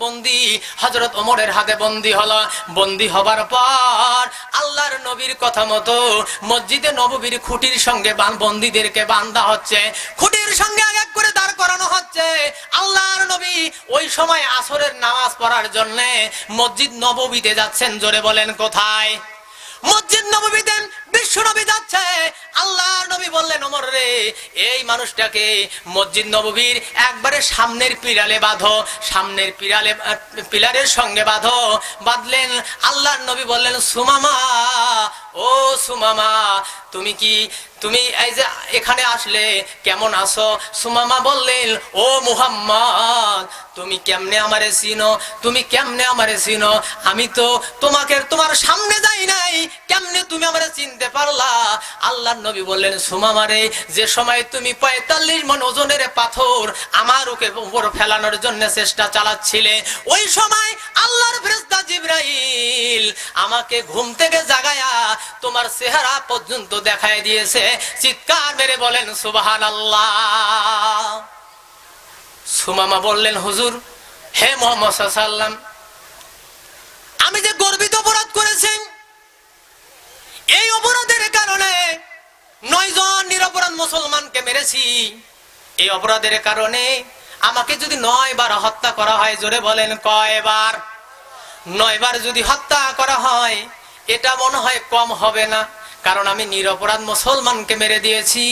বন্দী হযরত ওমরের হাতে বন্দী হলো। বন্দী হবার পর আল্লাহর নবীর কথা মতো মসজিদে নববীর খুঁটির সঙ্গে বন্দীদেরকে বাঁধা হচ্ছে, খুঁটির সঙ্গে এক এক করে দাঁড় করানো হচ্ছে। আল্লাহর নবী ওই সময় আসরের নামাজ পড়ার জন্য মসজিদ নববীতে যাচ্ছেন। জোরে বলেন কোথায়? মসজিদ নববীতে বিশ্ব নবী যাচ্ছে। আল্লাহর নবী বললেন, ওমর রে, এই মানুষটাকে মসজিদ নববীর একবারে সামনের পিলারে বাঁধো, সামনের পিলারের সঙ্গে বাঁধো। বাঁধলেন। আল্লাহর নবী বললেন, সুমামা, ও সুমামা, তুমি এই যে এখানে আসলে কেমন আছো? সুমামা বললেন, ও মুহাম্মদ, তুমি কেমনে আমারে চিনো? তুমি কেমনে আমারে চিনো? আমি তো তোমার সামনে যাই নাই, কেমনে তুমি আমারে চিনতে পারলা? আল্লাহর নবী বললেন, সুমামা রে, যে সময় তুমি 45 মণ ওজনের পাথর আমার উপর ফেলানোর জন্য চেষ্টা চালাচ্ছিলে, ওই সময় আল্লাহর ফেরেশতা জিবরাইল আমাকে ঘুম থেকে জাগায়া তোমার চেহারা পর্যন্ত দেখায় দিয়েছে। চিৎকার মেরে বলেন সুবহানাল্লাহ। সুমামা বললেন, হুজুর, হে মুহাম্মদ সাল্লাল্লাহু আলাইহি ওয়াসাল্লাম, আমি যে গর্বিত অপরাধ করেছি, এই অপরাধের কারণে 9 জন নিরপরাধ মুসলমানকে মেরেছি। এই অপরাধের কারণে আমাকে যদি 9 বার হত্যা করা হয়, জোরে বলেন কয়বার? 9 বার যদি হত্যা করা হয়, এটা মনে হয় কম হবে না, কারণ আমি নিরপরাধ মুসলমানকে মেরে দিয়েছি।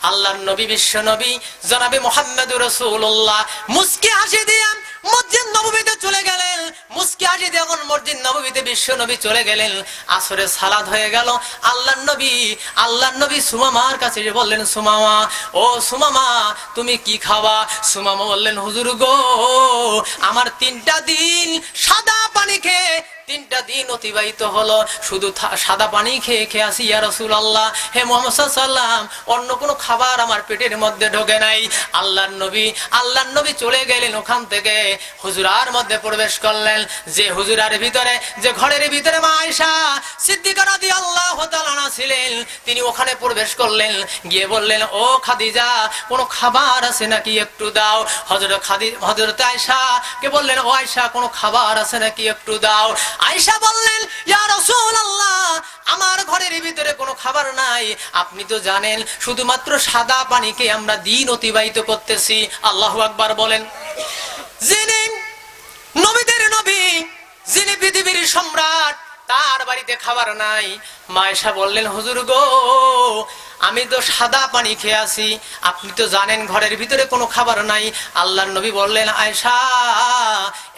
আল্লাহর নবী, বিশ্ব নবী জনাবে মুহাম্মদুর রাসূলুল্লাহ মুস্কি হাসি দিয়ে মসজিদ নববীতে চলে গেলেন। মুস্কি হাসি দিয়ে যখন মসজিদ নববীতে বিশ্ব নবী চলে গেলেন, আসরের সালাত হয়ে গেল। আল্লাহর নবী সুমামার কাছে বললেন, সুমামা, ও সুমামা, তুমি কি খাওয়া? সুমামা বললেন, হুজুর গো, আমার 3টা দিন সাদা পানি খেয়ে 3টা দিন অতিবাহিত হলো, শুধু সাদা পানি খেয়ে খেয়ে আসি ইয়া রাসূলুল্লাহ। হে মুহাম্মদ সাল্লাল্লাহু আলাইহি ওয়াসাল্লাম, অন্য কোনো খাবার আমার পেটের মধ্যে ঢোকে নাই। আল্লাহর নবী চলে গেলেন ওখান থেকে, হুজরার মধ্যে প্রবেশ করলেন। যে হুজরার ভিতরে, যে ঘরের ভিতরে মা আয়েশা সিদ্দিকা রাদিয়াল্লাহু তাআলা আনহা ছিলেন, তিনি ওখানে প্রবেশ করলেন। গিয়ে বললেন, ও খাদিজা, কোনো খাবার আছে নাকি, একটু দাও। হযরত আয়েশা কে বললেন, ও আয়েশা, কোনো খাবার আছে নাকি, একটু দাও। আয়েশা বললেন, ইয়া রাসূলুল্লাহ, আমার ঘরের ভিতরে কোনো খাবার নাই, আপনি তো জানেন শুধুমাত্র সাদা পানিকে আমরা দিন অতিবাহিত করতেছি। আল্লাহু আকবার বলেন। যিনি নবীদের নবী, যিনি পৃথিবীর সম্রাট, তার বাড়িতে খাবার নাই। মা আয়েশা বললেন, হুজুর গো, আমি তো সাদা পানি খেয়ে আছি, আপনি তো জানেন ঘরের ভিতরে কোনো খাবার নাই। আল্লাহর নবী বললেন, আয়েশা,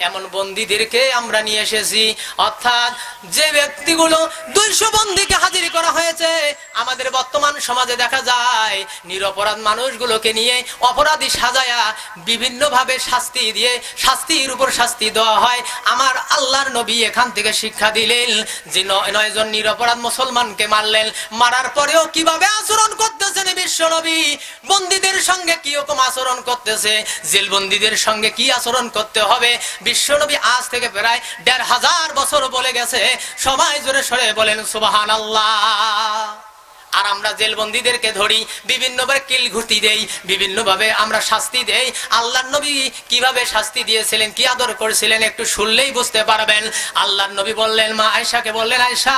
এমন বন্দীদেরকে আমরা নিয়ে এসেছি, অর্থাৎ যে ব্যক্তিগুলো 200 বন্দীকে হাজির করা হয়েছে। আমাদের বর্তমান সমাজে দেখা যায় নিরপরাধ মানুষগুলোকে নিয়ে অপরাধী সাজায়া বিভিন্নভাবে শাস্তি দিয়ে শাস্তির উপর শাস্তি দেওয়া হয়। আমার আল্লাহর নবী এখান থেকে শিক্ষা দিলেন যে 9 জন নিরপরাধ মুসলমানকে মারলেন, মারার পরেও কিভাবে আচরণ করতেছেন বিশ্ব নবী, বন্দীদের সঙ্গে কি রকম আচরণ করতেছে, জেল বন্দীদের সঙ্গে কি আচরণ করতে হবে, বিশ্ব নবী আজ থেকে প্রায় 1500 বছর বলে গেছে। সবাই জোরে সরে বলেন সুবহানাল্লাহ। আর আমরা জেলবন্দীদেরকে ধরি, বিভিন্নভাবে কিল ঘুটি দেই, বিভিন্নভাবে আমরা শাস্তি দেই। আল্লাহর নবী কিভাবে শাস্তি দিয়েছিলেন, কি আদর করেছিলেন, একটু শুনলেই বুঝতে পারবেন। আল্লাহর নবী বললেন, মা আয়েশাকে বললেন, আয়েশা,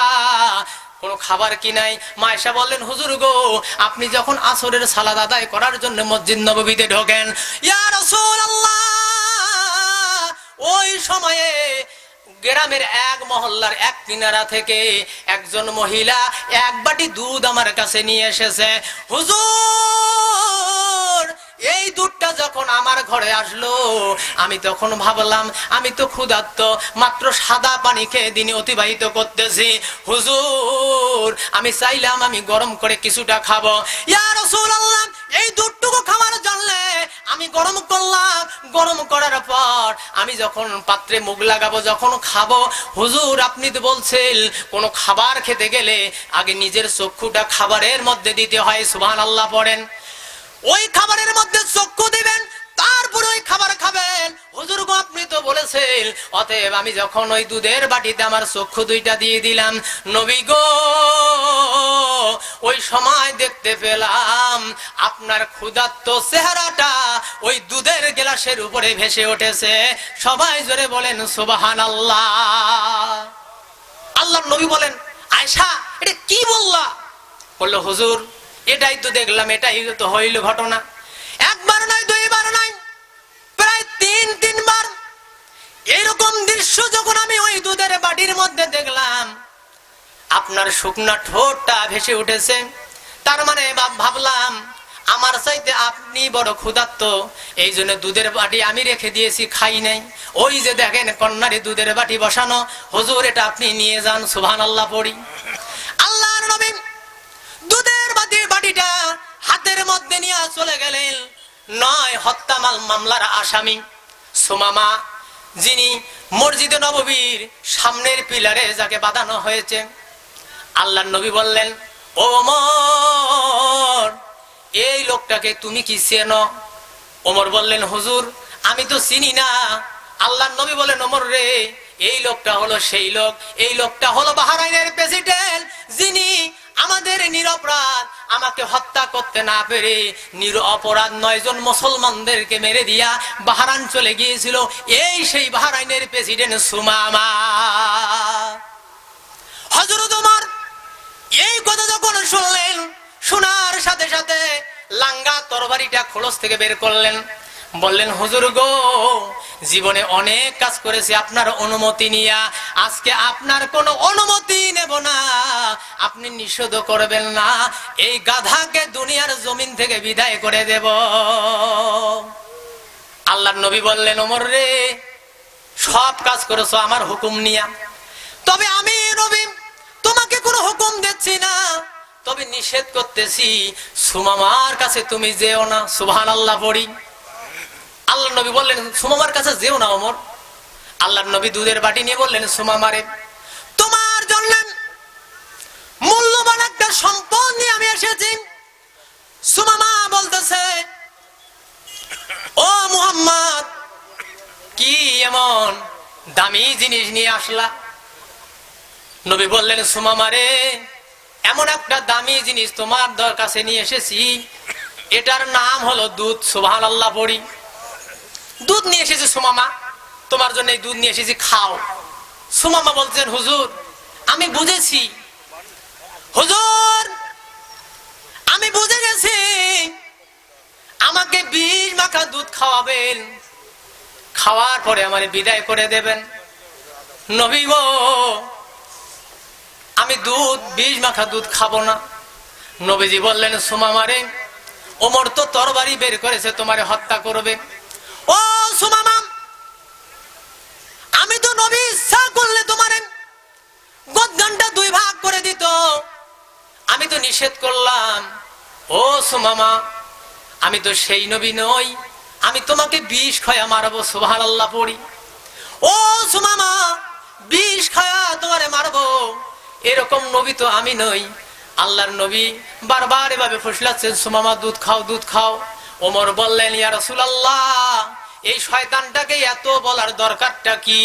কোনো খাবার কি নাই? মা আয়েশা বললেন, হুজুর গো, আপনি যখন আসরের সালাত আদায় করার জন্য মসজিদ নববীতে ঢোকেন, ইয়া রাসূলুল্লাহ, ওই সময়ে গ্রামের এক মহল্লার এক কিনারা থেকে একজন মহিলা 1 বাটি দুধ আমার কাছে নিয়ে এসেছে। হুজুর, এই দুধটা যখন আমার ঘরে আসলো, আমি তখন ভাবলাম আমি তো ক্ষুধার্ত, মাত্র সাদা পানি খেয়ে দিনে অতিবাহিত করতেছি। হুজুর, আমি চাইলাম আমি গরম করে কিছুটা খাবো। ইয়া রাসূলুল্লাহ, এই দুধটুকু খাওয়ার জন্য আমি গরম করলাম। গরম করার পর আমি যখন পাত্রে মুখ লাগাবো, যখন খাবো, হুজুর আপনি তো বলছেন কোনো খাবার খেতে গেলে আগে নিজের চক্ষুটা খাবারের মধ্যে দিতে হয়। সুবহানাল্লাহ পড়েন। ওই খাবারের মধ্যে চক্ষু দিবেন, তারপরে ওই খাবার খাবেন। হুজুর গো আপনি তো বলেছেন, অতএব আমি যখন ওই দুধের বাটিতে আমার চক্ষু দুইটা দিয়ে দিলাম, নবী গো ওই সময় দেখতে পেলাম আপনার ক্ষুধার্ত চেহারাটা ওই দুধের গ্লাসের উপরে ভেসে উঠেছে। সবাই জোরে বলেন সুবহানাল্লাহ। আল্লাহর নবী বলেন, আয়েশা এটা কি বললা? বললো, হুজুর এটাই তো দেখলাম, এটাই তো হইল ঘটনা। একবার নয়, দুইবার নয়, প্রায় তিনবার এরকম দৃশ্য যখন আমি ওই দুধের বাটির মধ্যে দেখলাম, আপনার শুকনা ঠোঁটটা ভেসে উঠেছে। তার মানে ভাবলাম আমার চাইতে আপনি বড় ক্ষুধার্ত, এই জন্য দুধের বাটি আমি রেখে দিয়েছি, খাই নাই। ওই যে দেখেন কন্যারে দুধের বাটি বসানো, হুজুর এটা আপনি নিয়ে যান। সুবহানাল্লাহ পড়ি। আল্লাহর নবী দুধের বাটিটা হাতের মধ্যে নিয়ে চলে গেলেন। নয় হত্যা মামলার আসামি সুমামা, যিনি মসজিদে নববীর সামনের পিলারে যাকে বাঁধানো হয়েছে। আল্লাহর নবী বললেন, ও ওমর এই লোকটাকে তুমি কি চেনো? ওমর বললেন, হুজুর আমি তো চিনি না। আল্লাহর নবী বলেন, ওমর রে এই লোকটা হলো সেই লোক, এই লোকটা হলো বাহরাইনের প্রেসিডেন্ট, যিনি আমাদের নিরপরাধ আমাকে হত্যা করতে না পেরে নিরপরাধ 9 জন মুসলমানদেরকে মেরে দিয়া বাহরাইন চলে গিয়েছিল। এই সেই বাহরাইনের প্রেসিডেন্ট সুমামা। হযরত ওমর এই কথা যখন শুনলেন, শোনার সাথে সাথে লাঙ্গা তরবারিটা খোলস থেকে বের করলেন। বললেন, হুজুর গো জীবনে অনেক কাজ করেছি আপনার অনুমতি নিয়া, আজকে আপনার কোনো অনুমতি নেব না, আপনি নিষেধ করবেন না, এই গাধাকে দুনিয়ার জমিন থেকে বিদায় করে দেব। আল্লাহর নবী বললেন, ওমর রে সব কাজ করেছো আমার হুকুম নিয়া, তবে আমি নবী তোমাকে কোনো হুকুম দিচ্ছি না, তবে নিষেধ করতেছি সুমামার কাছে তুমি যেও না। সুবহানাল্লাহ পড়ি। আল্লাহর নবী বললেন, সুমামার কাছে যেও না ওমর। আল্লাহর নবী দুধের বাটি নিয়ে বললেন, সুমামারে তোমার জন্য মূল্যবান একটা সম্পদ নিয়ে আমি এসেছি। সুমামা বলতেছে, ও মুহাম্মদ কি এমন দামি জিনিস নিয়ে আসলা? নবী বললেন, সুমামারে এমন একটা দামি জিনিস তোমার কাছে নিয়ে এসেছি, এটার নাম হলো দুধ। সুবহানাল্লাহ পড়ি। দুধ নিয়ে এসেছি সুমামা, তোমার জন্য এই দুধ নিয়ে এসেছি, খাও। সুমামা বলছেন, হুজুর আমি বুঝেছি, হুজুর আমি বুঝে গেছি, আমাকে 20 মাখা দুধ খাওয়াবেন, খাওয়ার পরে আমার বিদায় করে দেবেন। নবী গো আমি 20 মাখা দুধ খাবো না। নবীজি বললেন, সুমামারে ওমর তো তরবারি বের করেছে তোমারে হত্যা করবে। ও সুমামা আমি তো নবী ইচ্ছা করলে তোমারে গদ্দানটা 2 ভাগ করে দিত, আমি তো নিষেধ করলাম। ও সুমামা আমি তো সেই নবী নই, আমি তোমাকে 20 খয়া মারবো। সুবহানাল্লাহ পড়ি। ও সুমামা 20 খয়া তোমারে মারবো, এরকম নবী তো আমি নই। আল্লাহর নবী বারবার এভাবে ফুসলাচ্ছেন, সুমামা দুধ খাও, দুধ খাও। ওমর বললেন, ইয়া রাসূলুল্লাহ এই শয়তানটাকে এত বলার দরকারটা কি?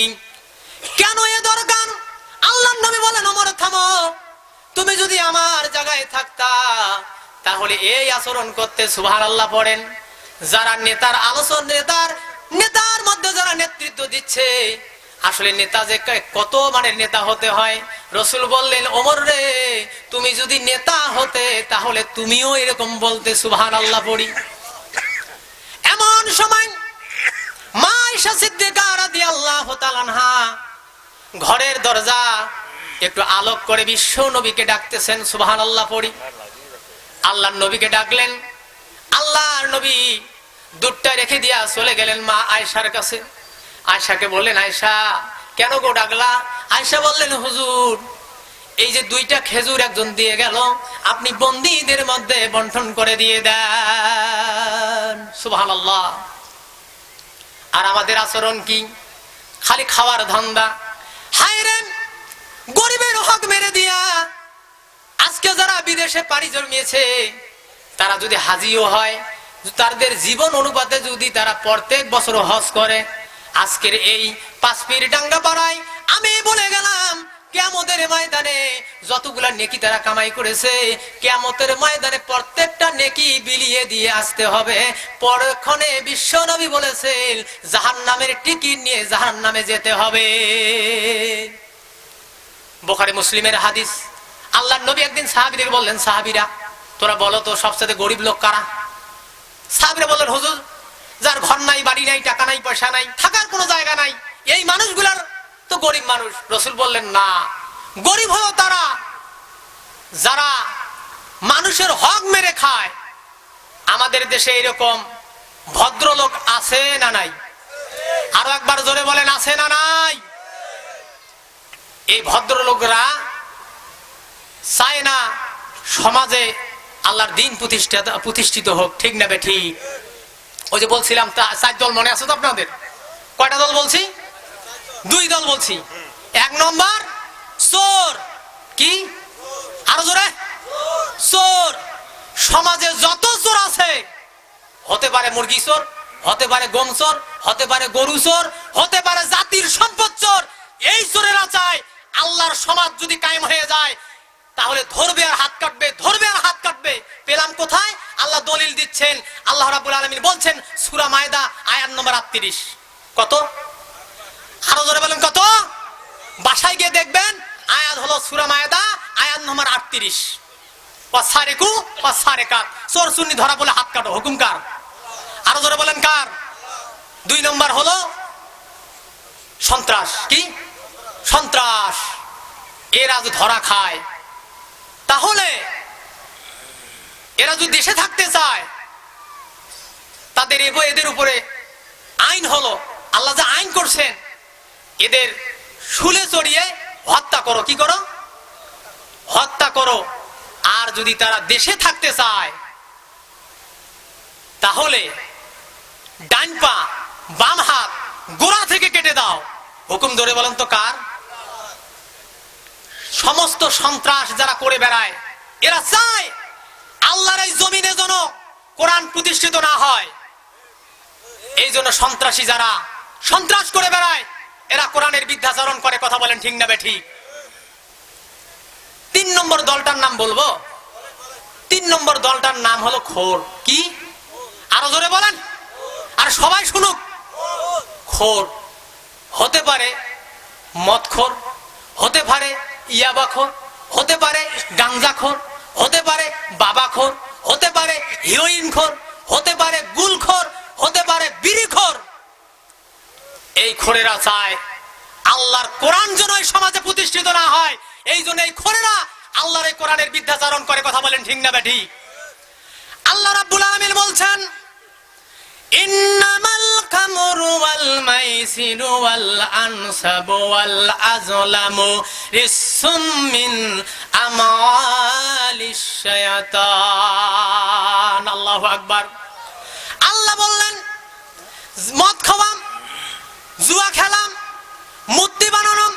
কেন এ দরকার? আল্লাহর নবী বলেন, ওমর থামো, তুমি যদি আমার জায়গায় থাকতা তাহলে এই আচরণ করতে। সুবহানাল্লাহ পড়েন। যারা নেতার আলোচনা, নেতার মধ্যে যারা নেতৃত্ব দিচ্ছে, আসলে নেতা যে কত মানের নেতা হতে হয়, রাসূল বললেন, ওমর রে তুমি যদি নেতা হতে তাহলে তুমিও এরকম বলতে। সুবহানাল্লাহ পড়ি। এমন সময় মা আয়েশা সিদ্দিকা রাদিয়াল্লাহু তাআলা আনহা ঘরের দরজা একটু আলোক করে বিশ্ব নবীকে ডাকতেছেন। সুবহানাল্লাহ পড়ি। আল্লাহর নবীকে ডাকলেন। আল্লাহর নবী দুধটা রেখে দিয়া চলে গেলেন মা আয়েশার কাছে। আয়েশাকে বললেন, আয়েশা কেন গো ডাকলা? আয়েশা বললেন, হুজুর এই যে 2টা খেজুর একজন দিয়ে গেল, আপনি বন্দীদের মধ্যে বন্টন করে দিয়ে দেন। সুবহানাল্লাহ। আর আমাদের আচরণ কি? খালি খাওয়ার ধান্দা। হায় রে গরিবের হক মেরে দিয়া আজকে যারা বিদেশে পাড়ি জমিয়েছে, তারা যদি হাজিও হয় তাদের জীবন অনুপাতে যদি তারা প্রত্যেক বছর হজ করে, আজকের এই 5 পীর ডাঙ্গা পাড়ায় আমি বলে গেলাম কিয়ামতের ময়দানে যতগুলা নেকি তারা কামাই করেছে, কিয়ামতের ময়দানে প্রত্যেকটা নেকি বিলিয়ে দিয়ে আসতে হবে। পরক্ষণে বিশ্ব নবী বলেছেন জাহান্নামের টিকিট নিয়ে জাহান্নামে যেতে হবে। বুখারী মুসলিমের হাদিস। আল্লাহর নবী একদিন সাহাবীদেরকে বললেন, সাহাবীরা তোরা বলো তো সবচেয়ে গরিব লোক কারা? সাহাবীরা বললেন, হুজুর যার ঘর নাই, বাড়ি নাই, টাকা নাই, পয়সা নাই, থাকার কোনো জায়গা নাই, এই মানুষগুলার তো গরিব মানুষ। রাসূল বললেন, না, গরিব হলো তারা যারা মানুষের হক মেরে খায়। আমাদের দেশে এরকম ভদ্রলোক আছে না নাই? আরো একবার জোরে বলেন, আছে না নাই? এই ভদ্রলোকরা চায় না সমাজে আল্লাহর দ্বীন প্রতিষ্ঠিত হোক, ঠিক না বেঠিক? ওই যে বলছিলাম 4 দল, মনে আছে তো আপনাদের? কয়টা দল বলছি? 2 দল বলছি। 1 নম্বর চোর। কি? আরো জোরে, চোর। সমাজে যত চোর আছে, হতে পারে মুরগি চোর, হতে পারে গম চোর, হতে পারে গরু চোর, হতে পারে জাতির সম্পদ চোর, এই চোরেরা চায় আল্লাহর সমাজ যদি কায়েম হয়ে যায় তাহলে ধরবে আর হাত কাটবে, ধরবে আর হাত কাটবে। পেলাম কোথায়? আল্লাহ দলিল দিচ্ছেন। আল্লাহ রাব্বুল আলামিন বলছেন সূরা মায়দা আয়াত নম্বর 38। কত? আরো জোরে বলেন কত? বাসায় গিয়ে দেখবেন, আয়াত হলো সূরা মায়দা আয়াত নম্বর 38। ওয়াসারিকু ওয়াসারিকাত, চোর চুন্নি ধরা বলে হাত কাটো, হুকুম কার? আরো জোরে বলেন কার? 2 নম্বর হলো সন্ত্রাস। কি? সন্ত্রাস। এরা যদি ধরা খায়, তাহলে এরা যদি দেশে থাকতে চায়, তাদের এদের উপরে আইন হলো, আল্লাহ যা আইন করছেন, এদের শুলে চড়িয়ে হত্যা করো। কি করো? হত্যা করো। আর যদি তারা দেশে থাকতে চায় তাহলে ডান পা বাম হাত গোড়া থেকে কেটে দাও। হুকুম ধরে বলেন তো কার? সমস্ত সন্ত্রাস যারা করে বেড়ায়, এরা চায় আল্লাহর এই জমিনে যেন কোরআন প্রতিষ্ঠিত না হয়। এই জন্য সন্ত্রাসী যারা সন্ত্রাস করে বেড়ায়, এরা কোরআনের বিদ্যাচরণ করে। কথা বলেন ঠিক না বেঠিক? 3 নম্বর দলটার নাম বলবো। 3 নম্বর দলটার নাম হলো খোর। কি? আরো জোরে বলেন, আর সবাই শুনুক। খোর হতে পারে মদখোর, হতে পারে ইয়াবাখোর, হতে পারে গাঞ্জাখোর, হতে পারে বাবাখোর, হতে পারে হিরোইনখোর, হতে পারে গুলখোর, হতে পারে বিড়িখোর। এই খোরেরা চায় আল্লাহর কোরআন যেন এই সমাজে প্রতিষ্ঠিত না হয়। এই জন্য এই খোরেরা আল্লাহর এই কোরআনের বিদ্যাচরণ করে। কথা বলেন ঠিক না বেঠিক? আল্লাহ রাব্বুল আলামিন বলছেন, ইন্নামাল খামরু ওয়াল মাইসিরু ওয়াল আনসাবু ওয়াল আযলামু রিসসুম মিন আমালিশ শায়াতান। আল্লাহু আকবার। আল্লাহ বললেন, মদ খাওয়া, জুয়া খেলা, মূর্তি বানানো,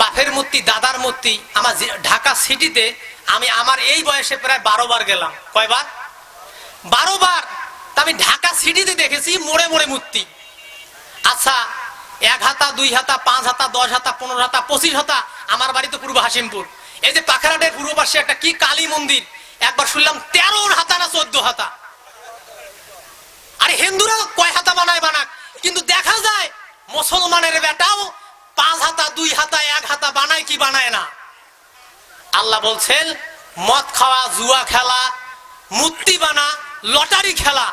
বাপের মূর্তি, দাদার মূর্তি। আমার ঢাকা সিটিতে আমি আমার এই বয়সে প্রায় 12 বার গেলাম। কয়বার? 12 বার। আমি ঢাকা সিটিতে দেখেছি মোড়ে মোড়ে মূর্তি। আচ্ছা, 1 হাতা, 2 হাতা, 5 হাতা, 10 হাতা, 15 হাতা, 25 হাতা। আমার বাড়ি তো পূর্ব হাসিমপুর। এই যে পাখারাটের পূর্ব পাশে একটা কি কালী মন্দির, একবার শুনলাম 13 হাতা না 14 হাতা। আরে হিন্দুরা কয় হাতা বানায় বানাক, কিন্তু দেখা যায় মুসলমানের বেটাও 5 হাতা, 2 হাতা, 1 হাতা বানায় কি বানায় না। আল্লাহ বলছেন, মদ খাওয়া, জুয়া খেলা, মূর্তি বানা, লটারি খেলা,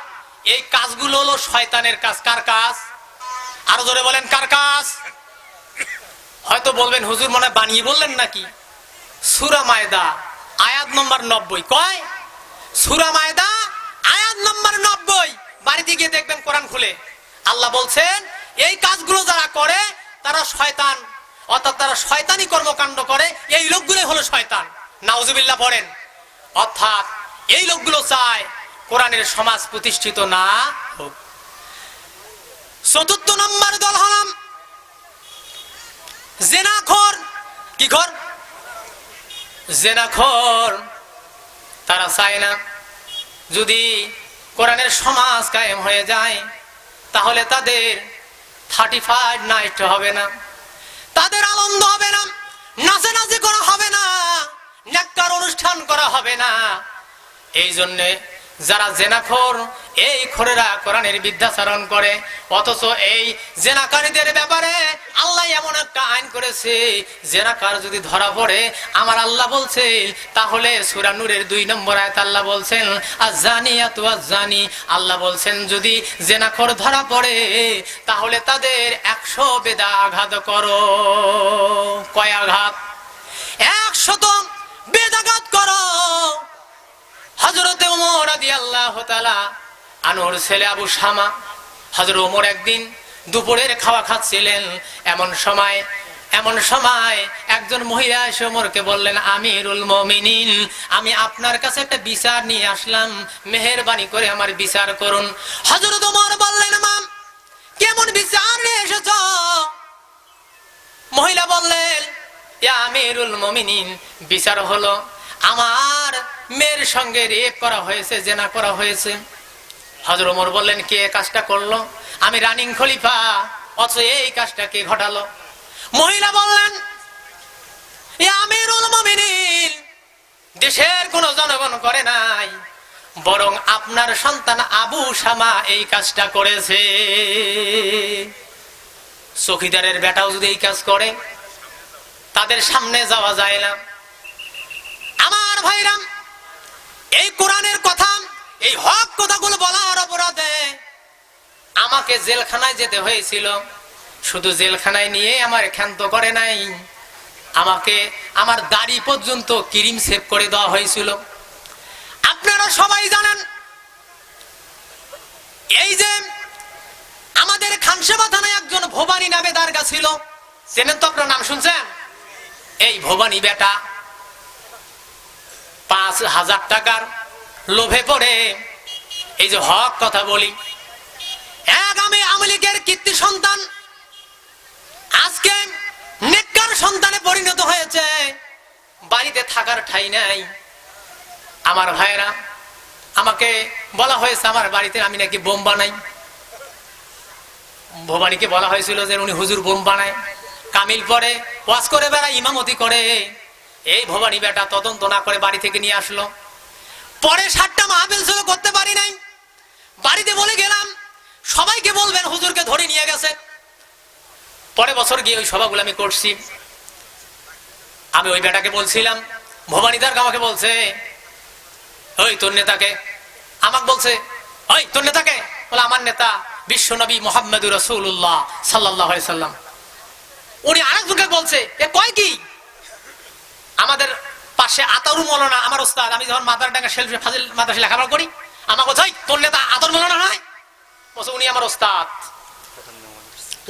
এই কাজগুলো হলো শয়তানের কাজ। কার কাজ? আরো জোরে বলেন কার কাজ? হয়তো বলবেন হুজুর মনে বানিয়ে বললেন নাকি। সূরা মায়দা আয়াত নম্বর 90। কয়? সূরা মায়দা আয়াত নম্বর 90। বাড়িতে গিয়ে দেখবেন কোরআন খুলে। আল্লাহ বলছেন এই কাজগুলো যারা করে তারা শয়তান, অর্থাৎ তারা শয়তানি কর্মকাণ্ড করে। এই লোকগুলোই হলো শয়তান। নাউজুবিল্লাহ পড়েন। অর্থাৎ এই লোকগুলো চায় কোরআনের সমাজ প্রতিষ্ঠিত না হোক। 4 নম্বর দল হলাম জেনাখোর। কি খোর? জেনাখোর। তারা চায় না যদি কোরআনের সমাজ কায়েম হয়ে যায়, তাহলে তাদের 35 নাইট হবে না, তাদের আনন্দ হবে না, নাচানাচি করা হবে না, নেককার অনুষ্ঠান করা হবে না। এই জন্য যারা জেনাখোর, এই খোরেরা কোরআনের বিদ্যাচারণ করে, অথচ এই জেনাকারীদের ব্যাপারে আল্লাহ এমন একটা আইন করেছে, জেনাকার যদি ধরা পড়ে, আমার আল্লাহ বলছে, তাহলে সূরা নূরের 2 নম্বর আয়াত আল্লাহ বলছেন আয-যানিয়াতু ওয়াজ-যানি, আল্লাহ বলছেন যদি জেনাখোর ধরা পড়ে তাহলে তাদের 100 বেদা আঘাত করো। কয় আঘাত? 100 বেদাঘাত করো। হযরত ওমর রাদিয়াল্লাহু তাআলা আনহুর ছেলে আবু শামা, হযরত ওমর একদিন দুপুরের খাওয়া খাচ্ছিলেন, এমন সময় একজন মহিলা এসে ওমরকে বললেন, আমিরুল মুমিনিন, আমি আপনার কাছে একটা বিচার নিয়ে আসলাম, মেহেরবানি করে আমার বিচার করুন। হযরত ওমর বললেন, মা কেমন বিচার নিয়ে এসেছো? মহিলা বললেন, ইয়া আমিরুল মুমিনিন, বিচার হলো আমার মেয়ের সঙ্গে রেপ করা হয়েছে, জেনা করা হয়েছে। হযরত ওমর বললেন, কে কাজটা করলো? আমি রানিং খলিফা, অথচ এই কাজটা কে ঘটালো? মহিলা বললেন, ইয়া আমিরুল মুমিনিন, দেশের কোন জনগণ করে নাই, বরং আপনার সন্তান আবু শামা এই কাজটা করেছে। চৌকিদারের বেটাও যদি এই কাজ করে, তাদের সামনে যাওয়া যায় না। আমার ভাইরাম, এই কোরআনের কথা, এই হক কথাগুলো বলার অপরাধে আমাকে জেলখানায় যেতে হয়েছিল। শুধু জেলখানায় নিয়ে আমার ক্ষান্ত করে নাই, আমাকে আমার দাড়ি পর্যন্ত ক্রিম সেভ করে দেওয়া হয়েছিল। আপনারা সবাই জানেন, এই যে আমাদের খানসামা থানায় একজন ভবানী নামে দারগা ছিল, চেনেন তো? আপনার নাম শুনছেন? এই ভবানী বেটা 5,000 টাকার লোভে পড়ে, এই যে হক কথা বলি, আগামী আওয়ামী লীগের কীর্তি সন্তান আজকে নেককার সন্তানে পরিণত হয়েছে, বাড়িতে থাকার ঠাঁই নাই। আমার ভাইরা, আমাকে বলা হয়েছে আমার বাড়িতে আমি নাকি বোম বানাই। ভবানীকে বলা হয়েছিল যে উনি হুজুর বোম বানায়, কামিল পরে ওয়াজ করে বেড়ায়, ইমামতি করে। এই ভবানী বেটা তদন্ত না করে বাড়ি থেকে নিয়ে আসলো। পরে 7টা মাহফিল শুরু করতে পারি নাই, বাড়িতে বলে গেলাম সবাইকে বলবেন হুজুরকে ধরে নিয়ে গেছে। পরে বছর গিয়ে ওই সভাগুলো আমি করছি। আমি ওই বেটাকে বলছিলাম, ভবানীদার আমাকে বলছে, ওই তোর নেতাকে, আমাকে বলছে, ওই তোর নেতাকে? বলে আমার নেতা বিশ্ব নবী মুহাম্মদুর রাসূলুল্লাহ সাল্লাল্লাহু আলাইহি সাল্লাম। উনি আরেকজনকে বলছে, এ কয় কি? আমাদের পাশে আতারু মৌলানা, আমার ওস্তাদ, আমি যখন মাদারডাঙ্গা শেলফে ফাজিল মাদ্রাসায় লেখাপড়া করি, আমাকে বলছে, ওই তোর নেতা আতারু মৌলানা নয়? বলছে উনি আমার ওস্তাদ,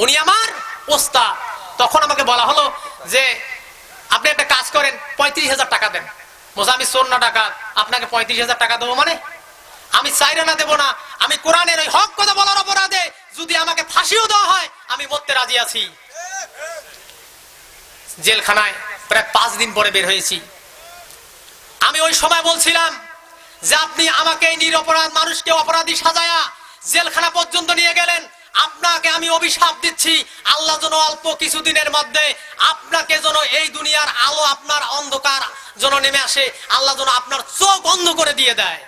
উনি আমার ওস্তাদ। তখন আমাকে বলা হলো যে আপনি একটা কাজ করেন, 35,000 টাকা দেন। বলছে আমি চোর না ডাকাত, আপনাকে 35,000 টাকা দেবো মানে? আমি চাইরে না দেবো না, আমি কোরআনের ওই হক কথা বলার অপরাধে যদি আমাকে ফাঁসিও দেওয়া হয় আমি মরতে রাজি আছি। জেলখানায় প্রায় 5 দিন পরে বের হয়েছি। আমি ওই সময় বলছিলাম যে আপনি আমাকে নিরপরাধ মানুষকে অপরাধী সাজায়া জেলখানা পর্যন্ত নিয়ে গেলেন, আপনাকে আমি অভিশাপ দিচ্ছি, আল্লাহ যেন অল্প কিছুদিনের মধ্যে আপনাকে যেন এই দুনিয়ার আলো আপনার অন্ধকার যেন নেমে আসে, আল্লাহ যেন আপনার চোখ বন্ধ করে দিয়ে দেয়।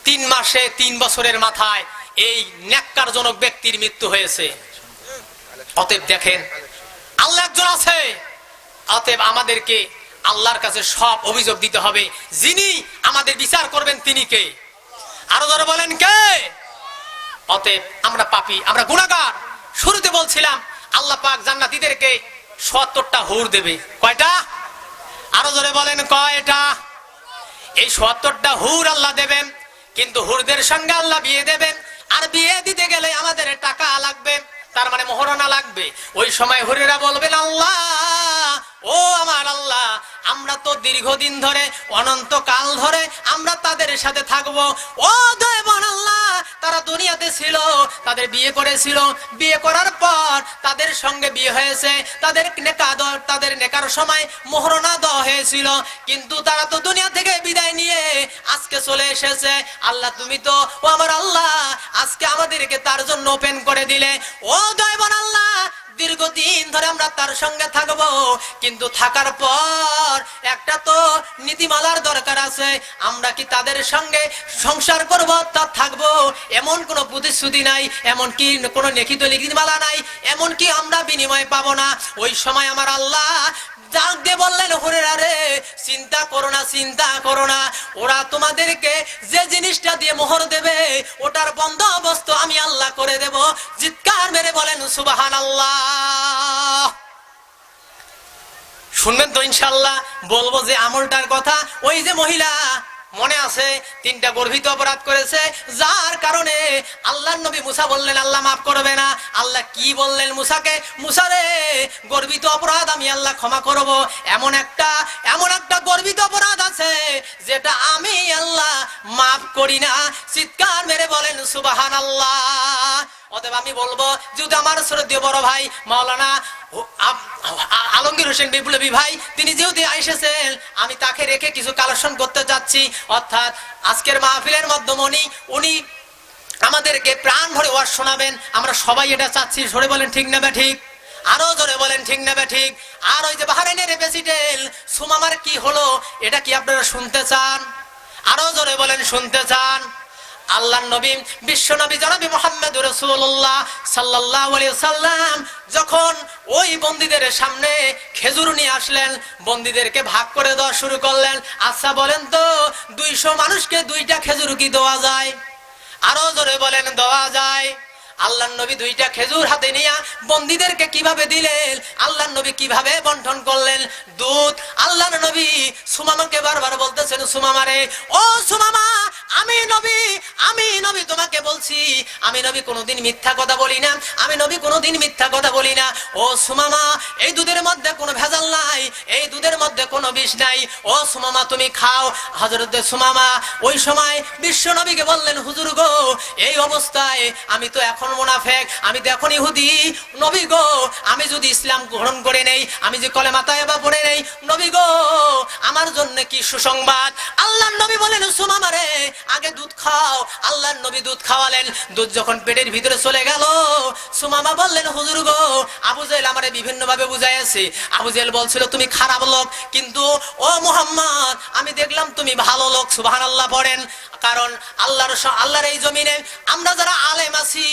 3 মাসে 3 বছরের মাথায় এই নেককারজনক ব্যক্তির মৃত্যু হয়েছে। অতএব দেখেন, আল্লাহ একজন আছে। অতএব আমাদেরকে আল্লাহর কাছে সব অভিযোগ দিতে হবে। যিনি আমাদের বিচার করবেন তিনি কে? আরো ধরে বলেন কে? অতএব আমরা পাপী, আমরা গুনাহগার। শুরুতে বলছিলাম আল্লাহ পাক জান্নাতীদেরকে ৭০টা হুর দেবে। কয়টা? আরো ধরে বলেন কয়টা? এই ৭০টা হুর আল্লাহ দেবেন, কিন্তু হুরদের সঙ্গে আল্লাহ বিয়ে দেবেন। আর বিয়ে দিতে গেলে আমাদের টাকা লাগবে, তার মানে মোহরানা লাগবে। ওই সময় হুরেরা বলবেন, আল্লাহ, ও আমার আল্লাহ, আমরা তো দীর্ঘদিন ধরে, অনন্তকাল ধরে আমরা তাদের সাথে থাকবো। ও দয়াবান আল্লাহ, তারা দুনিয়াতে ছিল, তাদের বিয়ে করেছিল, বিয়ে করার পর তাদের সঙ্গে বিয়ে হয়েছে, তাদের নেকার সময় মোহরনা দেওয়া হয়েছিল, কিন্তু তারা তো দুনিয়া থেকে বিদায় নিয়ে আজকে চলে এসেছে। আল্লাহ তুমি তো ও আমার আল্লাহ আজকে আমাদেরকে তার জন্য ওপেন করে দিলে। ও দয়াবান আল্লাহ, দীর্ঘদিন ধরে আমরা তার সঙ্গে থাকবো, কিন্তু থাকার পর একটা তো নীতিমালার দরকার আছে। আমরা কি তাদের সঙ্গে সংসার করব, তা থাকবো, এমন কোনো প্রতিশ্রুতি নাই, এমন কি কোনো লিখিত নীতিমালা নাই, এমন কি আমরা বিনিময় পাবো না। ওই সময় আমার আল্লাহ জানতে বললেন, হুরেরা রে, চিন্তা করো না, চিন্তা করো না, ওরা তোমাদেরকে যে জিনিসটা দিয়ে মোহর দেবে ওটার বন্দোবস্ত আমি আল্লাহ করে দেব। চিৎকার মেরে বলেন সুবহানাল্লাহ। শুনবেন তো ইনশাআল্লাহ। বলবো যে আমলটার কথা, ওই যে মহিলা মনে আছে 3টা গর্ভিত অপরাধ করেছে, যার কারণে আল্লাহর নবী মুসা বললেন আল্লাহ মাফ করবে না। আল্লাহ কি বললেন মুসাকে, মুসা রে, গর্বিত অপরাধ আমি আল্লাহ ক্ষমা করব, এমন একটা গর্বিত অপরাধ আছে যেটা আমি আল্লাহ মাফ করি না। চিৎকার মেরে বলেন সুবহানাল্লাহ। অতএব আমি বলবো, যদি আমার শ্রদ্ধেয় বড় ভাই মাওলানা আলমগীর হোসেন বিপ্লবী ভাই তিনি যেহেতু এসেছেন, আমি তাকে রেখে কিছু কালেকশন করতে যাচ্ছি। অর্থাৎ আজকের মাহফিলের মাধ্যমে উনি আমাদেরকে প্রাণ ভরে ওয়াজ শোনাবেন। আমরা সবাই এটা চাচ্ছি। জোরে বলেন ঠিক না ঠিক? আরো জোরে বলেন ঠিক না ঠিক? আর ওই যে বাহরাইনের প্রেসিডেন্ট সুমামার কি হলো, এটা কি আপনারা শুনতে চান? আরো জোরে বলেন শুনতে চান? আল্লাহর নবী বিশ্ব নবী জনাবি মুহাম্মদুর রাসূলুল্লাহ সাল্লাল্লাহু আলাইহি সাল্লাম যখন ওই বন্দীদের সামনে খেজুর নিয়ে আসলেন, বন্দীদেরকে ভাগ করে দেওয়া শুরু করলেন। আচ্ছা বলেন তো, 200 মানুষকে 2টা খেজুর কি দেওয়া যায়? আরো জোরে বলেন দেওয়া যায়? আল্লাহর নবী 2টা খেজুর হাতে নিয়ে বন্দীদেরকে কিভাবে দিলেন, আল্লাহর নবী কিভাবে বন্টন করলেন দুধ। আল্লাহর নবী সুমামাকে বারবার বলতেছেন, সুমামা রে, ও সুমামা, আমি নবী তোমাকে বলছি, আমি নবী কোনোদিন মিথ্যা কথা বলি না, আমি নবী কোনোদিন মিথ্যা কথা বলি না। ও সুমামা, এই দুধের মধ্যে কোনো ভেজাল নাই, এই দুধের মধ্যে কোনো বিষ নাই, ও সুমামা তুমি খাও। হযরত সুমামা ওই সময় বিশ্ব নবীকে বললেন, হুজুর গো, এই অবস্থায় আমি তো এখন মুনাফিক, আমি তো এখন ইহুদি, নবী গো, আমি যদি ইসলাম গ্রহণ করে নেই, আমি যে কলেমা তাইবা পড়ে নেই, নবী গো, আমার জন্য কি সুসংবাদ। আল্লাহর নবী বলেন, সুমামা রে, আগে দুধ খাও। আল্লাহর নবী দুধ খাওয়ালেন। দুধ যখন পেটের ভিতরে চলে গেল, সুমামা বললেন, হুজুর গো, আবু জেহেল আমারে বিভিন্ন ভাবে বুঝাইছে। আবু জেহেল বলছিল তুমি খারাপ লোক, কিন্তু ও মুহাম্মদ আমি দেখলাম তুমি ভালো লোক। সুবহানাল্লাহ পড়েন। কারণ আল্লাহর এই জমিনে আমরা যারা আলেম আছি,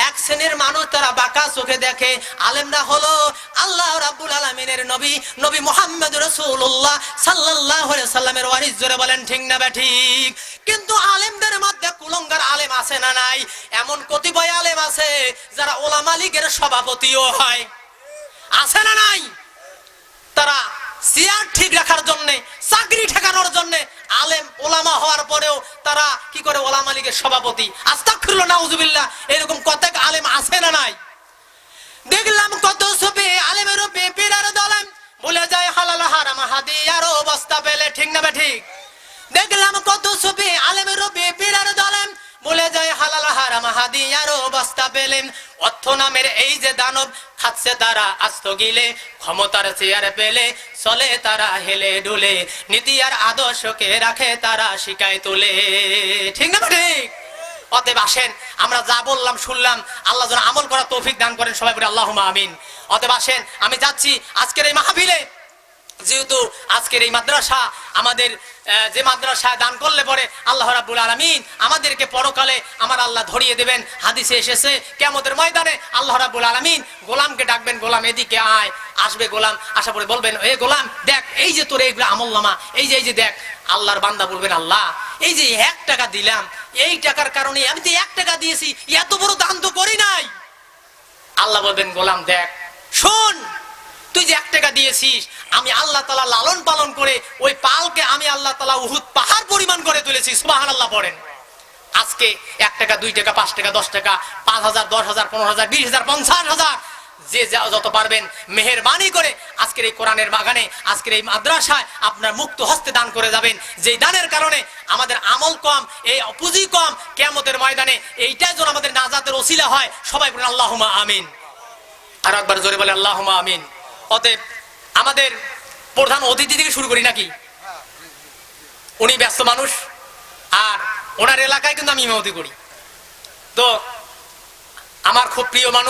এক শ্রেণীর মানুষ তারা বাঁকা চোখে দেখে। আলেমরা হলো আল্লাহ রাব্বুল আলামিনের নবী মুহাম্মদ রাসূলুল্লাহ সাল্লাল্লাহু আলাইহি সাল্লামের ওয়ারিস। জোরে বলেন ঠিক না ঠিক? কিন্তু আলেমদের মধ্যে কুলঙ্গার আলেম আছে না নাই? এমন কতিপয় আলেম আছে যারা উলামা লীগের সভাপতিও হয়, আছে না নাই? তারা চেয়ার ঠিক রাখার জন্য, চাকরি ঠেকানোর জন্য আলেম ওলামা হওয়ার পরেও তারা কি করে ওলামা লীগের সভাপতি। আস্তাগফিরুল্লাহ, নাউযুবিল্লাহ। এরকম কত আলেম আছে না নাই? দেখলাম কত সুফি আলেমের রূপে পীরের দলে ভুলে যায় হালাল হারাম হাদিয়ার অবস্থা পেলে। ঠিক না ঠিক? দেখলাম কত সুফি আলেমের রূপে পীরের দলে ভুলে যায় হালাল হারাম হাদিয়ার অবস্থা পেলে। অর্থ নামের এই যে দানব খাচ্ছে তারা আস্ত গিলে, ক্ষমতার চেয়ার পেলে চলে তারা হেলে ডুলে, নীতি আর আদর্শকে রাখে তারা শিকায় তুলে। ঠিক না ঠিক? অতএব আসেন, আমরা যা বললাম শুনলাম, আল্লাহ যেন আমল করার তৌফিক দান করেন। সবাই বলি আল্লাহুম্মা আমিন। অতএব আসেন, আমি যাচ্ছি আজকের এই মাহফিলে। যেহেতু আজকের এই মাদ্রাসা আমাদের যে মাদ্রাসায় দান করলে পরে আল্লাহ রাব্বুল আলামিন আমাদেরকে পরকালে আমার আল্লাহ ধরিয়ে দেবেন। হাদিসে এসেছে কিয়ামতের ময়দানে আল্লাহ রাব্বুল আলামিন গোলামকে ডাকবেন, গোলাম এদিকে আয়। আসবে গোলাম, আসা পরে বলবেন, এ গোলাম দেখ, এই যে তোর এইগুলো আমলনামা, এই যে দেখ। আল্লাহর বান্দা বলবেন, আল্লাহ এই যে 1 টাকা দিলাম, এই টাকার কারণে আমি তো 1 টাকা দিয়েছি, এত বড় দান তো করি নাই। আল্লাহ বলবেন, গোলাম দেখ, শোন, তুই যে 1 টাকা দিয়েছিস, আমি আল্লাহ তাআলা লালন পালন করে ওই পালকে আমি আল্লাহ তাআলা উহুদ পাহাড় পরিমাণ করে তুলেছি। সুবহানাল্লাহ পড়েন। আজকে 1 টাকা, 2 টাকা, 5 টাকা, 10 টাকা, 5,000, 10,000, 15,000, 20,000, 50,000 যে যত পারবেন মেহেরবানি করে আজকের এই কোরআনের বাগানে, আজকের এই মাদ্রাসায় আপনার মুক্ত হস্তে দান করে যাবেন। যেই দানের কারণে আমাদের আমল কম, এই পুঁজি কম, কিয়ামতের ময়দানে এইটাই যেন আমাদের নাজাতের ওসিলা হয়। সবাই বলেন আল্লাহুম্মা আমিন। আর একবার জোরে বলে আল্লাহুম্মা আমিন। অতএব আমাদের প্রধান অতিথি থেকে শুরু করি নাকি? উনি ব্যস্ত মানুষ, আর ওনার এলাকায় কিন্তু আমি ইমামতি করি। তো আমার খুব প্রিয় মানুষ